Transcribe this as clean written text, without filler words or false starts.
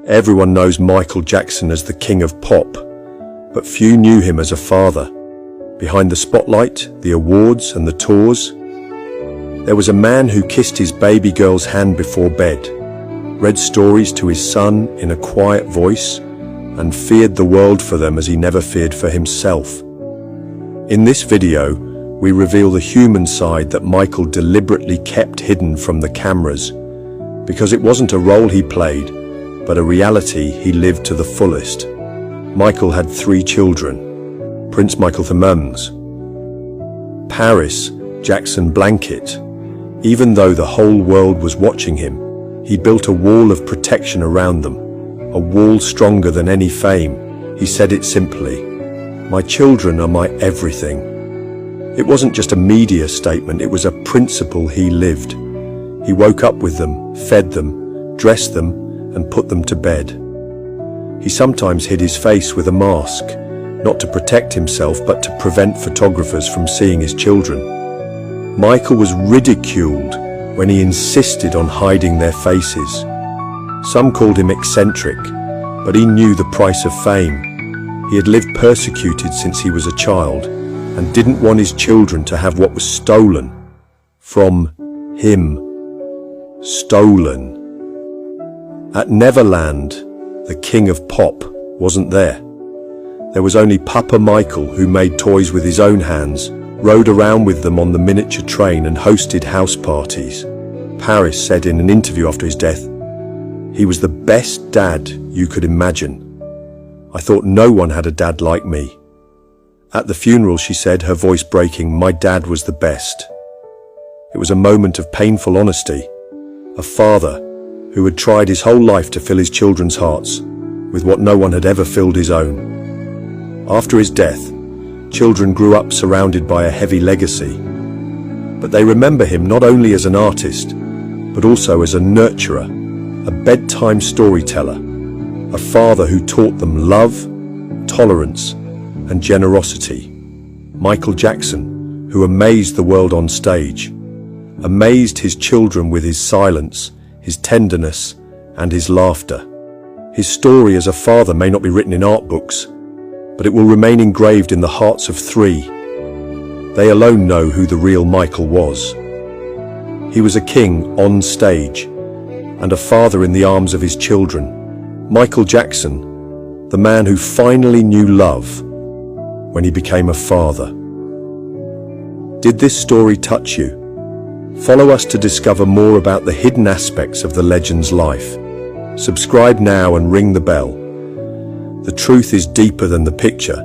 Everyone knows Michael Jackson as the king of pop, but few knew him as a father. Behind the spotlight, the awards and the tours, there was a man who kissed his baby girl's hand before bed, read stories to his son in a quiet voice, and feared the world for them as he never feared for himself. In this video, we reveal the human side that Michael deliberately kept hidden from the cameras, because it wasn't a role he played, but a reality he lived to the fullest. Michael had 3 children: Prince Michael the Mums, Paris Jackson Blanket. Even though the whole world was watching him, he built a wall of protection around them, a wall stronger than any fame. He said it simply: "My children are my everything." It wasn't just a media statement, it was a principle he lived. He woke up with them, fed them, dressed them, and put them to bed. He sometimes hid his face with a mask, not to protect himself, but to prevent photographers from seeing his children. Michael was ridiculed when he insisted on hiding their faces. Some called him eccentric, but he knew the price of fame. He had lived persecuted since he was a child and didn't want his children to have what was stolen from him. Stolen. At Neverland, the king of pop wasn't there. There was only Papa Michael, who made toys with his own hands, rode around with them on the miniature train, and hosted house parties. Paris said in an interview after his death, "He was the best dad you could imagine. I thought no one had a dad like me." At the funeral, she said, her voice breaking, "My dad was the best." It was a moment of painful honesty. A father who had tried his whole life to fill his children's hearts with what no one had ever filled his own. After his death, children grew up surrounded by a heavy legacy. But they remember him not only as an artist, but also as a nurturer, a bedtime storyteller, a father who taught them love, tolerance, and generosity. Michael Jackson, who amazed the world on stage, amazed his children with his silence, his tenderness, and his laughter. His story as a father may not be written in art books, but it will remain engraved in the hearts of 3. They alone know who the real Michael was. He was a king on stage and a father in the arms of his children. Michael Jackson, the man who finally knew love when he became a father. Did this story touch you? Follow us to discover more about the hidden aspects of the legend's life. Subscribe now and ring the bell. The truth is deeper than the picture,